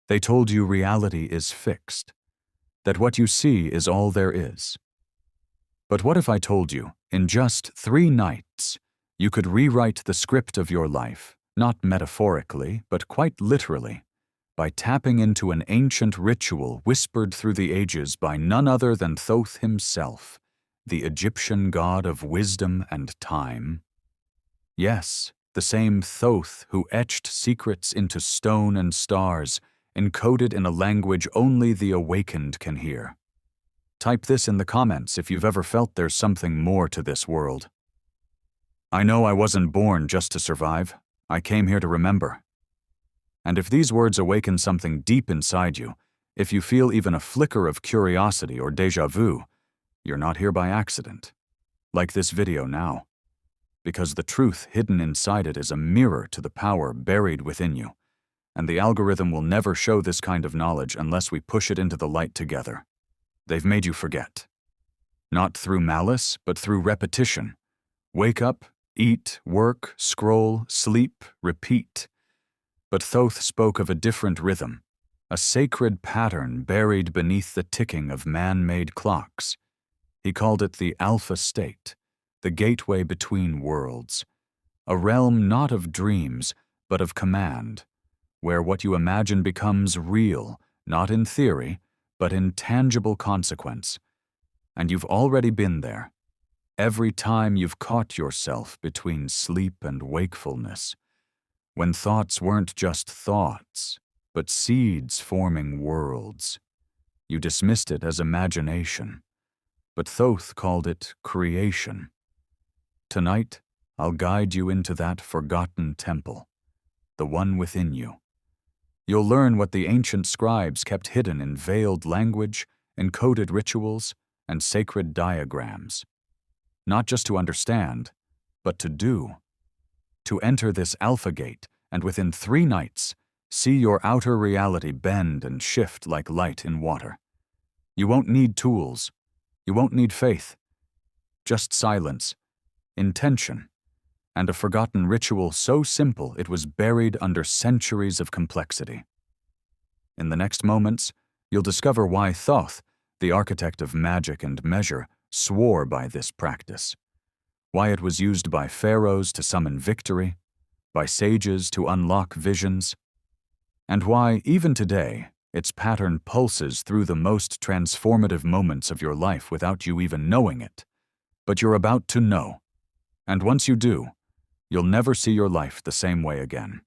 They told you reality is fixed, that what you see is all there is. But what if I told you, in just 3 nights, you could rewrite the script of your life, not metaphorically, but quite literally, by tapping into an ancient ritual whispered through the ages by none other than Thoth himself, the Egyptian god of wisdom and time? Yes, the same Thoth who etched secrets into stone and stars, encoded in a language only the awakened can hear. Type this in the comments if you've ever felt there's something more to this world. I know I wasn't born just to survive. I came here to remember. And if these words awaken something deep inside you, if you feel even a flicker of curiosity or déjà vu, you're not here by accident. Like this video now. Because the truth hidden inside it is a mirror to the power buried within you, and the algorithm will never show this kind of knowledge unless we push it into the light together. They've made you forget. Not through malice, but through repetition. Wake up, eat, work, scroll, sleep, repeat. But Thoth spoke of a different rhythm, a sacred pattern buried beneath the ticking of man-made clocks. He called it the Alpha State, the gateway between worlds, a realm not of dreams, but of command, where what you imagine becomes real, not in theory, but in tangible consequence. And you've already been there, every time you've caught yourself between sleep and wakefulness, when thoughts weren't just thoughts, but seeds forming worlds. You dismissed it as imagination, but Thoth called it creation. Tonight, I'll guide you into that forgotten temple, the one within you. You'll learn what the ancient scribes kept hidden in veiled language, encoded rituals, and sacred diagrams. Not just to understand, but to do. To enter this alpha gate, and within 3 nights, see your outer reality bend and shift like light in water. You won't need tools. You won't need faith. Just silence, intention, and a forgotten ritual so simple it was buried under centuries of complexity. In the next moments, you'll discover why Thoth, the architect of magic and measure, swore by this practice, why it was used by pharaohs to summon victory, by sages to unlock visions, and why, even today, its pattern pulses through the most transformative moments of your life without you even knowing it. But you're about to know, and once you do, you'll never see your life the same way again.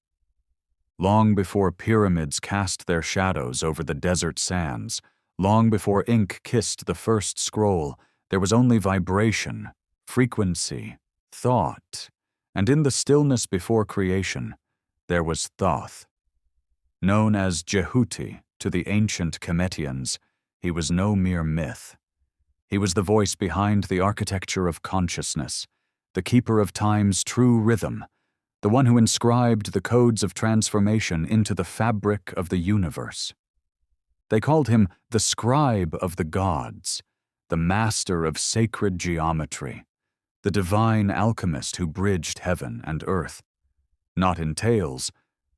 Long before pyramids cast their shadows over the desert sands, long before ink kissed the first scroll, there was only vibration, frequency, thought, and in the stillness before creation, there was Thoth. Known as Jehuti to the ancient Kemetians, he was no mere myth. He was the voice behind the architecture of consciousness, the keeper of time's true rhythm, the one who inscribed the codes of transformation into the fabric of the universe. They called him the scribe of the gods, the master of sacred geometry, the divine alchemist who bridged heaven and earth, not in tales,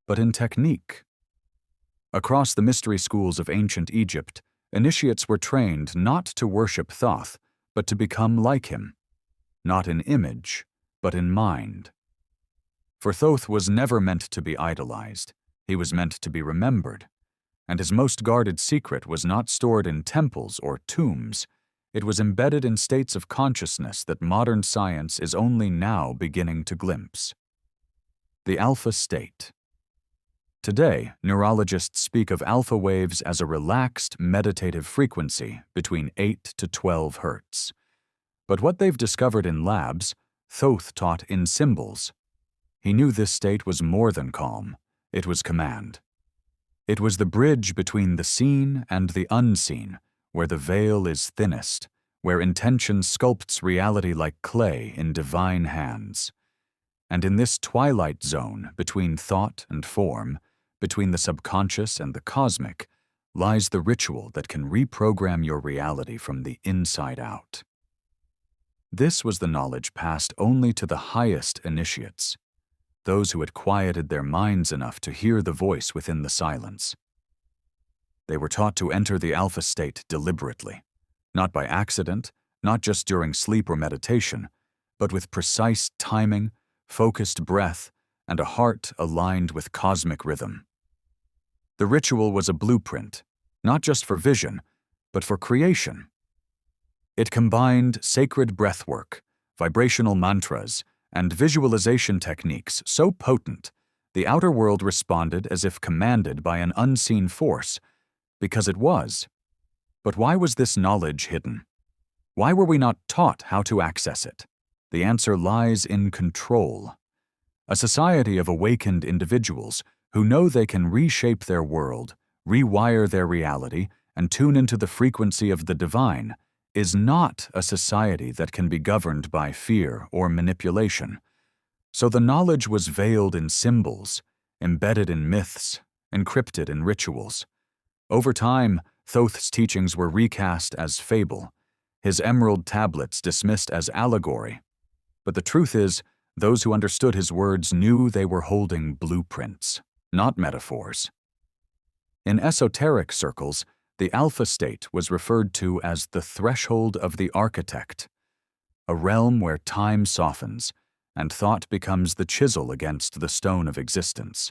but in technique. Across the mystery schools of ancient Egypt, initiates were trained not to worship Thoth, but to become like him, not in image, but in mind. For Thoth was never meant to be idolized, he was meant to be remembered, and his most guarded secret was not stored in temples or tombs, it was embedded in states of consciousness that modern science is only now beginning to glimpse. The alpha state. Today, neurologists speak of alpha waves as a relaxed, meditative frequency between 8 to 12 hertz. But what they've discovered in labs, Thoth taught in symbols. He knew this state was more than calm, it was command. It was the bridge between the seen and the unseen, where the veil is thinnest, where intention sculpts reality like clay in divine hands. And in this twilight zone between thought and form, between the subconscious and the cosmic, lies the ritual that can reprogram your reality from the inside out. This was the knowledge passed only to the highest initiates, those who had quieted their minds enough to hear the voice within the silence. They were taught to enter the alpha state deliberately, not by accident, not just during sleep or meditation, but with precise timing, focused breath, and a heart aligned with cosmic rhythm. The ritual was a blueprint, not just for vision, but for creation. It combined sacred breathwork, vibrational mantras, and visualization techniques so potent, the outer world responded as if commanded by an unseen force, because it was. But why was this knowledge hidden? Why were we not taught how to access it? The answer lies in control. A society of awakened individuals who know they can reshape their world, rewire their reality, and tune into the frequency of the divine is not a society that can be governed by fear or manipulation. So the knowledge was veiled in symbols, embedded in myths, encrypted in rituals. Over time, Thoth's teachings were recast as fable, his emerald tablets dismissed as allegory. But the truth is, those who understood his words knew they were holding blueprints, not metaphors. In esoteric circles, the alpha state was referred to as the threshold of the architect, a realm where time softens and thought becomes the chisel against the stone of existence.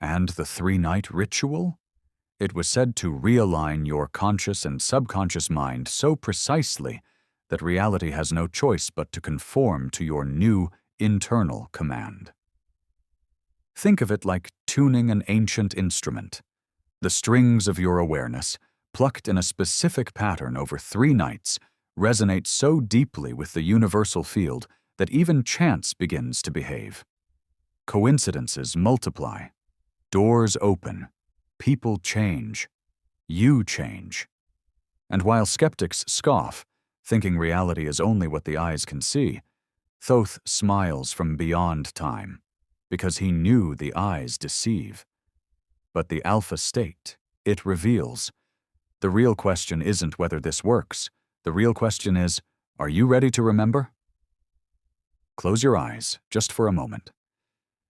And the three-night ritual? It was said to realign your conscious and subconscious mind so precisely that reality has no choice but to conform to your new internal command. Think of it like tuning an ancient instrument. The strings of your awareness, plucked in a specific pattern over 3 nights, resonate so deeply with the universal field that even chance begins to behave. Coincidences multiply. Doors open. People change. You change. And while skeptics scoff, thinking reality is only what the eyes can see, Thoth smiles from beyond time, because he knew the eyes deceive. But the alpha state, it reveals. The real question isn't whether this works. The real question is, are you ready to remember? Close your eyes, just for a moment.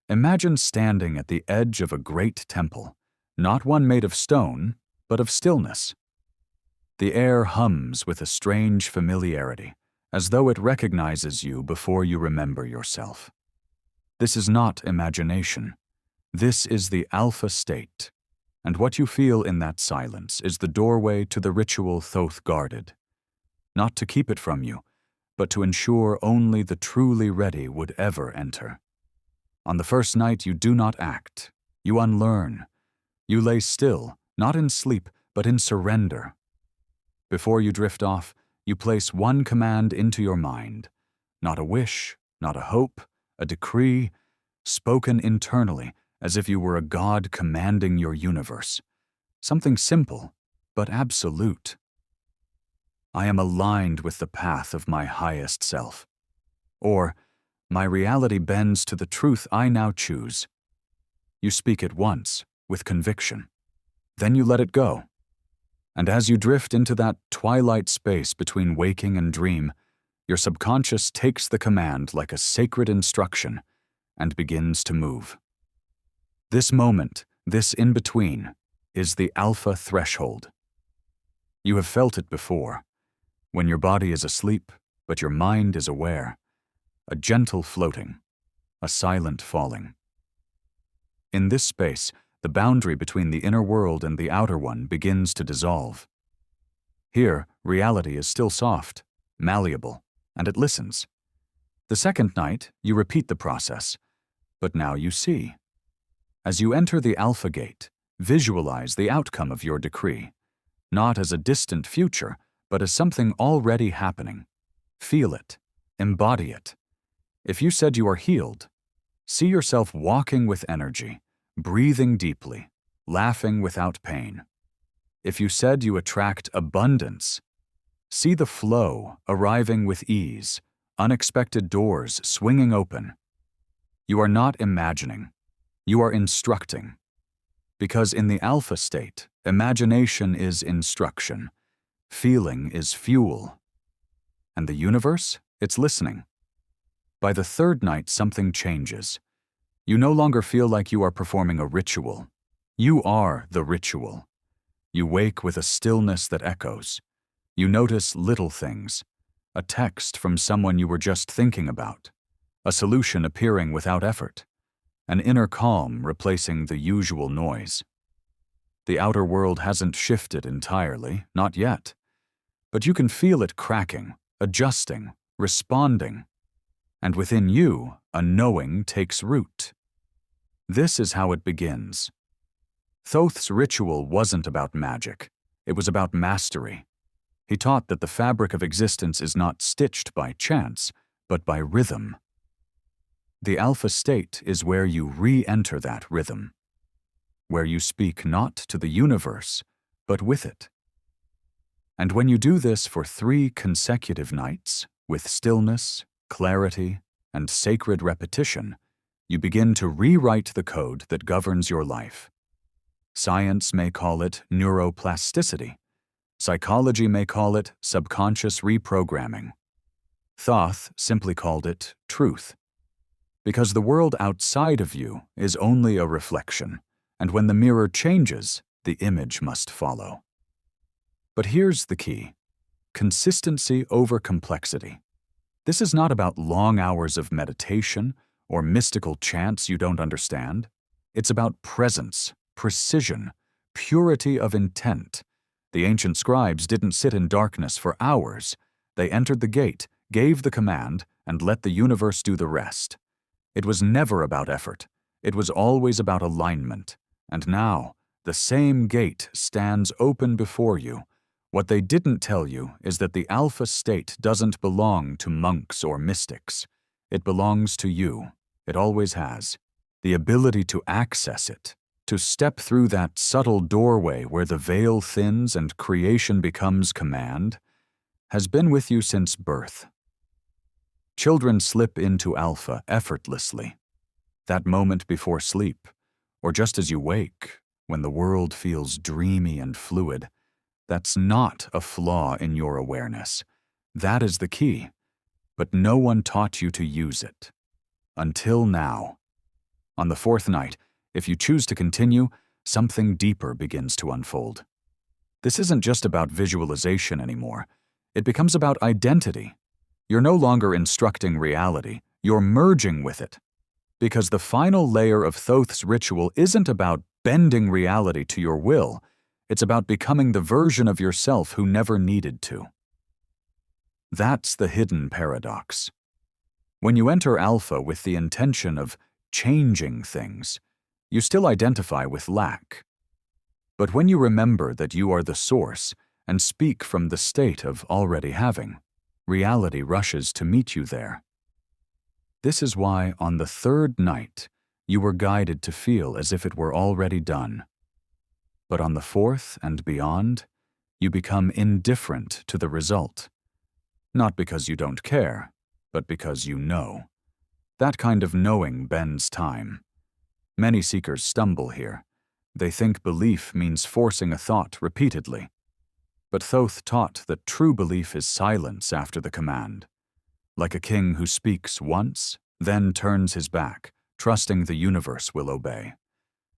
Imagine standing at the edge of a great temple, not one made of stone, but of stillness. The air hums with a strange familiarity, as though it recognizes you before you remember yourself. This is not imagination. This is the alpha state, and what you feel in that silence is the doorway to the ritual Thoth guarded. Not to keep it from you, but to ensure only the truly ready would ever enter. On the first night you do not act, you unlearn. You lay still, not in sleep, but in surrender. Before you drift off, you place one command into your mind, not a wish, not a hope, a decree, spoken internally as if you were a god commanding your universe. Something simple, but absolute. I am aligned with the path of my highest self. Or, my reality bends to the truth I now choose. You speak it once, with conviction. Then you let it go. And as you drift into that twilight space between waking and dream, your subconscious takes the command like a sacred instruction and begins to move. This moment, this in-between, is the alpha threshold. You have felt it before, when your body is asleep, but your mind is aware. A gentle floating, a silent falling. In this space, the boundary between the inner world and the outer one begins to dissolve. Here, reality is still soft, malleable, and it listens. The second night, you repeat the process, but now you see. As you enter the alpha gate, visualize the outcome of your decree, not as a distant future, but as something already happening. Feel it, embody it. If you said you are healed, see yourself walking with energy, breathing deeply, laughing without pain. If you said you attract abundance, see the flow arriving with ease, unexpected doors swinging open. You are not imagining, you are instructing. Because in the alpha state, imagination is instruction, feeling is fuel. And the universe, it's listening. By the third night, something changes. You no longer feel like you are performing a ritual. You are the ritual. You wake with a stillness that echoes. You notice little things, a text from someone you were just thinking about, a solution appearing without effort, an inner calm replacing the usual noise. The outer world hasn't shifted entirely, not yet, but you can feel it cracking, adjusting, responding, and within you, a knowing takes root. This is how it begins. Thoth's ritual wasn't about magic. It was about mastery. He taught that the fabric of existence is not stitched by chance, but by rhythm. The alpha state is where you re-enter that rhythm, where you speak not to the universe, but with it. And when you do this for 3 consecutive nights, with stillness, clarity, and sacred repetition, you begin to rewrite the code that governs your life. Science may call it neuroplasticity. Psychology may call it subconscious reprogramming. Thoth simply called it truth. Because the world outside of you is only a reflection, and when the mirror changes, the image must follow. But here's the key: consistency over complexity. This is not about long hours of meditation or mystical chants you don't understand. It's about presence, precision, purity of intent. The ancient scribes didn't sit in darkness for hours. They entered the gate, gave the command, and let the universe do the rest. It was never about effort. It was always about alignment. And now, the same gate stands open before you. What they didn't tell you is that the alpha state doesn't belong to monks or mystics. It belongs to you. It always has. The ability to access it, to step through that subtle doorway where the veil thins and creation becomes command, has been with you since birth. Children slip into alpha effortlessly. That moment before sleep, or just as you wake, when the world feels dreamy and fluid, that's not a flaw in your awareness. That is the key. But no one taught you to use it. Until now. On the 4th night, if you choose to continue, something deeper begins to unfold. This isn't just about visualization anymore. It becomes about identity. You're no longer instructing reality. You're merging with it. Because the final layer of Thoth's ritual isn't about bending reality to your will. It's about becoming the version of yourself who never needed to. That's the hidden paradox. When you enter alpha with the intention of changing things, you still identify with lack. But when you remember that you are the source and speak from the state of already having, reality rushes to meet you there. This is why on the 3rd night, you were guided to feel as if it were already done. But on the 4th and beyond, you become indifferent to the result. Not because you don't care, but because you know. That kind of knowing bends time. Many seekers stumble here. They think belief means forcing a thought repeatedly. But Thoth taught that true belief is silence after the command. Like a king who speaks once, then turns his back, trusting the universe will obey.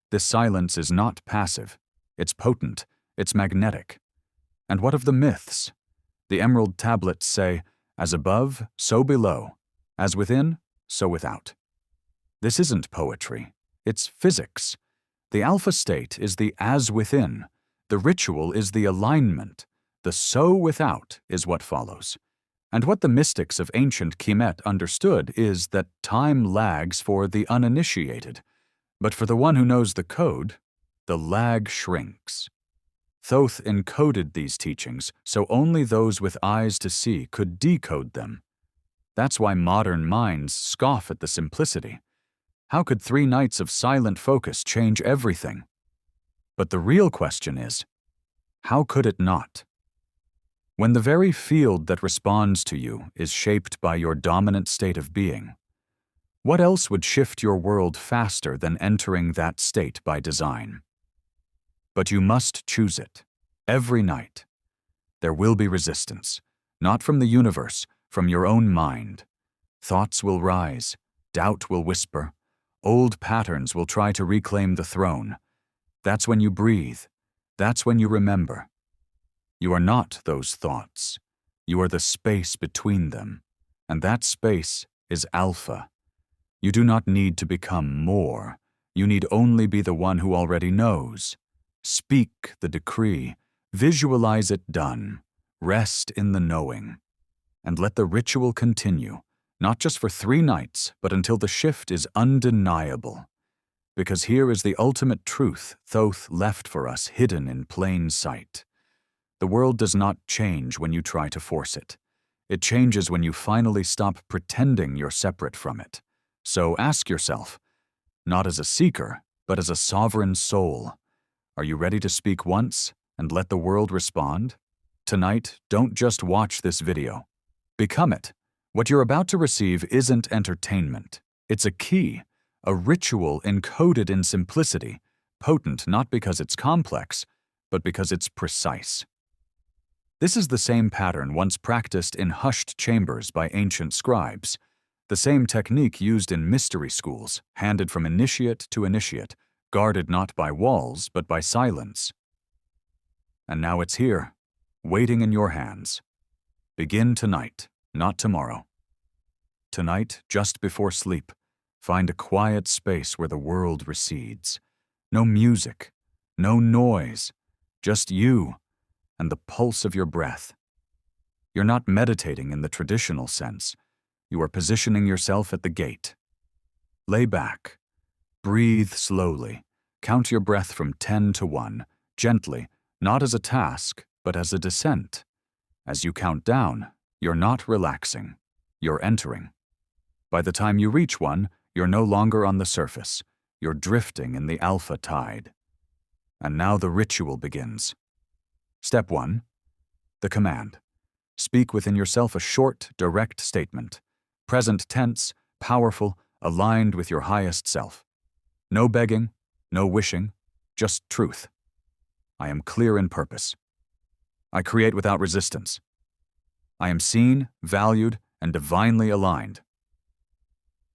This silence is not passive. It's potent. It's magnetic. And what of the myths? The emerald tablets say, as above, so below. As within, so without. This isn't poetry. It's physics. The alpha state is the as within. The ritual is the alignment. The so without is what follows. And what the mystics of ancient Kemet understood is that time lags for the uninitiated. But for the one who knows the code, the lag shrinks. Thoth encoded these teachings so only those with eyes to see could decode them. That's why modern minds scoff at the simplicity. How could 3 nights of silent focus change everything? But the real question is, how could it not? When the very field that responds to you is shaped by your dominant state of being, what else would shift your world faster than entering that state by design? But you must choose it, every night. There will be resistance, not from the universe, from your own mind. Thoughts will rise, doubt will whisper, old patterns will try to reclaim the throne. That's when you breathe. That's when you remember. You are not those thoughts. You are the space between them, and that space is alpha. You do not need to become more. You need only be the one who already knows. Speak the decree. Visualize it done. Rest in the knowing. And let the ritual continue, not just for 3 nights, but until the shift is undeniable. Because here is the ultimate truth Thoth left for us hidden in plain sight. The world does not change when you try to force it. It changes when you finally stop pretending you're separate from it. So ask yourself, not as a seeker, but as a sovereign soul, are you ready to speak once and let the world respond? Tonight, don't just watch this video. Become it. What you're about to receive isn't entertainment. It's a key, a ritual encoded in simplicity, potent not because it's complex, but because it's precise. This is the same pattern once practiced in hushed chambers by ancient scribes, the same technique used in mystery schools, handed from initiate to initiate, guarded not by walls but by silence. And now it's here, waiting in your hands. Begin tonight, not tomorrow. Tonight, just before sleep, find a quiet space where the world recedes. No music, no noise, just you and the pulse of your breath. You're not meditating in the traditional sense. You are positioning yourself at the gate. Lay back. Breathe slowly. Count your breath from 10 to 1, gently, not as a task, but as a descent. As you count down, you're not relaxing. You're entering. By the time you reach 1, you're no longer on the surface. You're drifting in the alpha tide. And now the ritual begins. Step 1. The command. Speak within yourself a short, direct statement. Present tense, powerful, aligned with your highest self. No begging, no wishing, just truth. I am clear in purpose. I create without resistance. I am seen, valued, and divinely aligned.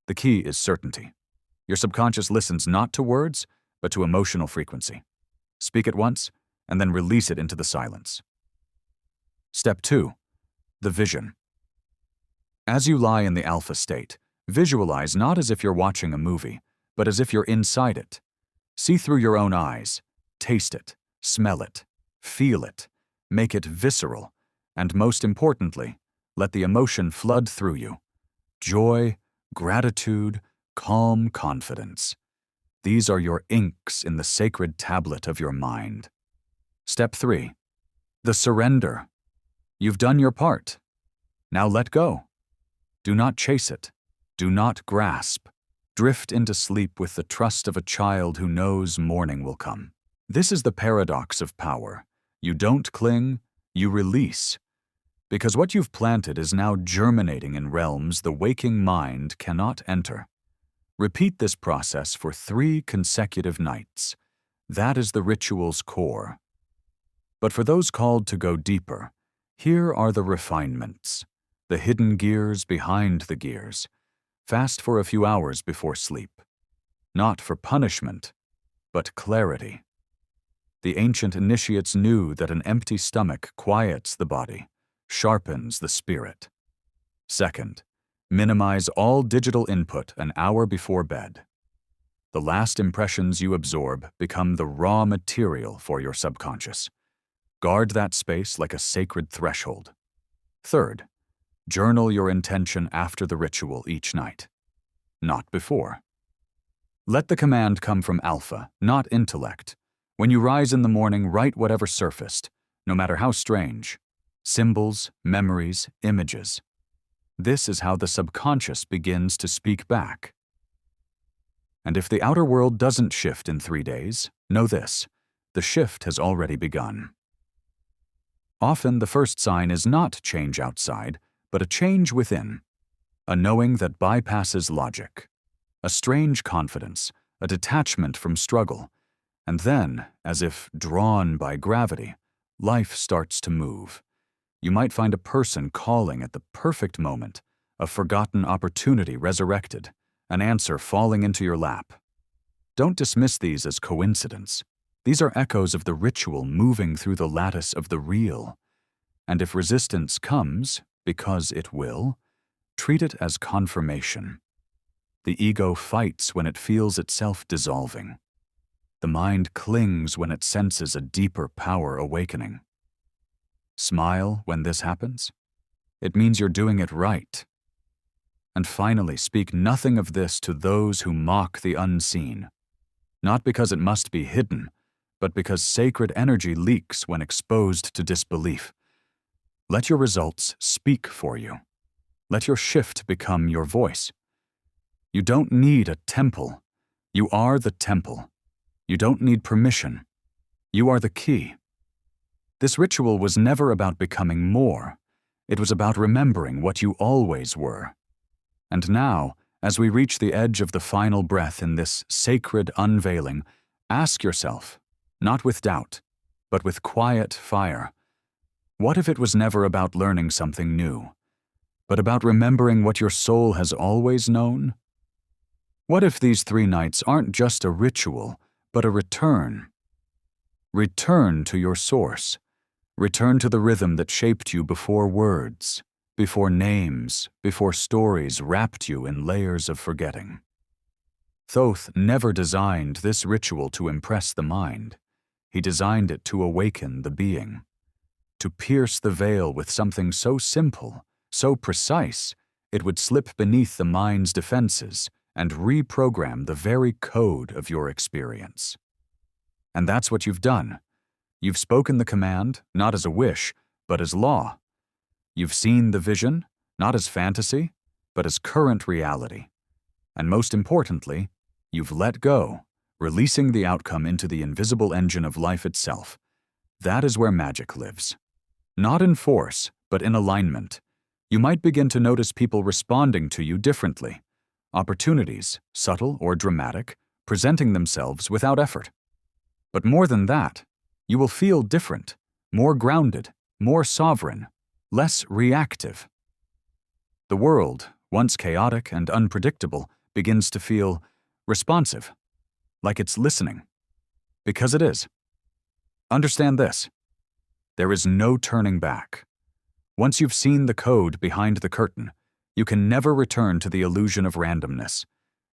The key is certainty. Your subconscious listens not to words, but to emotional frequency. Speak it once, and then release it into the silence. Step 2. The vision. As you lie in the alpha state, visualize not as if you're watching a movie, but as if you're inside it. See through your own eyes, taste it, smell it, feel it, make it visceral, and most importantly, let the emotion flood through you. Joy, gratitude, calm confidence. These are your inks in the sacred tablet of your mind. Step 3. The surrender. You've done your part. Now let go. Do not chase it. Do not grasp. Drift into sleep with the trust of a child who knows morning will come. This is the paradox of power. You don't cling, you release. Because what you've planted is now germinating in realms the waking mind cannot enter. Repeat this process for 3 consecutive nights. That is the ritual's core. But for those called to go deeper, here are the refinements, the hidden gears behind the gears. Fast for a few hours before sleep. Not for punishment, but clarity. The ancient initiates knew that an empty stomach quiets the body, sharpens the spirit. Second, minimize all digital input an hour before bed. The last impressions you absorb become the raw material for your subconscious. Guard that space like a sacred threshold. Third, journal your intention after the ritual each night, not before. Let the command come from alpha, not intellect. When you rise in the morning, write whatever surfaced, no matter how strange. Symbols, memories, images. This is how the subconscious begins to speak back. And if the outer world doesn't shift in 3 days, know this: the shift has already begun. Often the first sign is not change outside, but a change within. A knowing that bypasses logic. A strange confidence, a detachment from struggle. And then, as if drawn by gravity, life starts to move. You might find a person calling at the perfect moment, a forgotten opportunity resurrected, an answer falling into your lap. Don't dismiss these as coincidence. These are echoes of the ritual moving through the lattice of the real. And if resistance comes, because it will, treat it as confirmation. The ego fights when it feels itself dissolving. The mind clings when it senses a deeper power awakening. Smile when this happens. It means you're doing it right. And finally, speak nothing of this to those who mock the unseen, not because it must be hidden, but because sacred energy leaks when exposed to disbelief. Let your results speak for you. Let your shift become your voice. You don't need a temple. You are the temple. You don't need permission. You are the key. This ritual was never about becoming more. It was about remembering what you always were. And now, as we reach the edge of the final breath in this sacred unveiling, ask yourself, not with doubt, but with quiet fire, what if it was never about learning something new, but about remembering what your soul has always known? What if these 3 nights aren't just a ritual, but a return? Return to your source. Return to the rhythm that shaped you before words, before names, before stories wrapped you in layers of forgetting. Thoth never designed this ritual to impress the mind. He designed it to awaken the being, to pierce the veil with something so simple, so precise, it would slip beneath the mind's defenses and reprogram the very code of your experience. And that's what you've done. You've spoken the command, not as a wish, but as law. You've seen the vision, not as fantasy, but as current reality. And most importantly, you've let go, releasing the outcome into the invisible engine of life itself. That is where magic lives. Not in force, but in alignment. You might begin to notice people responding to you differently. Opportunities, subtle or dramatic, presenting themselves without effort. But more than that, you will feel different, more grounded, more sovereign, less reactive. The world, once chaotic and unpredictable, begins to feel responsive, like it's listening. Because it is. Understand this. There is no turning back. Once you've seen the code behind the curtain, you can never return to the illusion of randomness.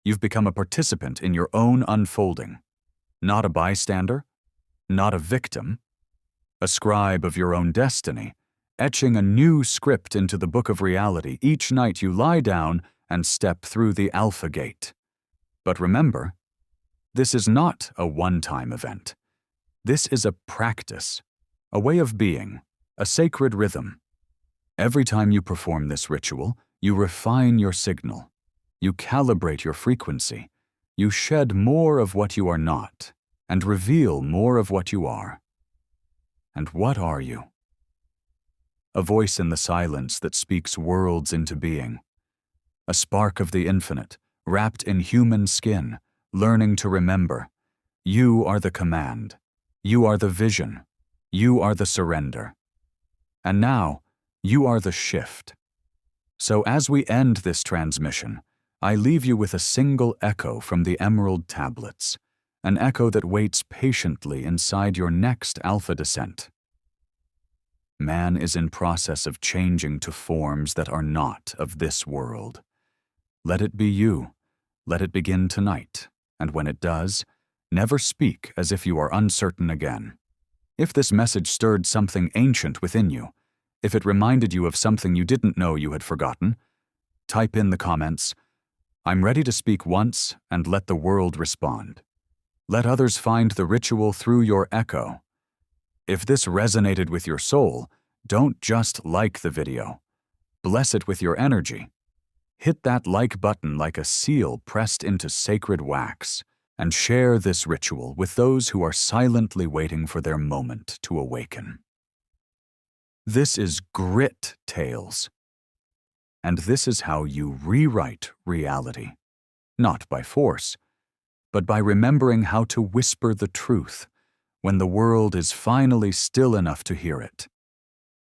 You've become a participant in your own unfolding, not a bystander, not a victim, a scribe of your own destiny, etching a new script into the book of reality each night you lie down and step through the Alpha Gate. But remember, this is not a one-time event. This is a practice, a way of being, a sacred rhythm. Every time you perform this ritual, you refine your signal. You calibrate your frequency. You shed more of what you are not and reveal more of what you are. And what are you? A voice in the silence that speaks worlds into being. A spark of the infinite, wrapped in human skin, learning to remember. You are the command. You are the vision. You are the surrender. And now, you are the shift. So as we end this transmission, I leave you with a single echo from the Emerald Tablets, an echo that waits patiently inside your next alpha descent. Man is in process of changing to forms that are not of this world. Let it be you. Let it begin tonight, and when it does, never speak as if you are uncertain again. If this message stirred something ancient within you, if it reminded you of something you didn't know you had forgotten, type in the comments, "I'm ready to speak once and let the world respond." Let others find the ritual through your echo. If this resonated with your soul, don't just like the video. Bless it with your energy. Hit that like button like a seal pressed into sacred wax, and share this ritual with those who are silently waiting for their moment to awaken. This is Grit Tales. And this is how you rewrite reality, not by force, but by remembering how to whisper the truth when the world is finally still enough to hear it.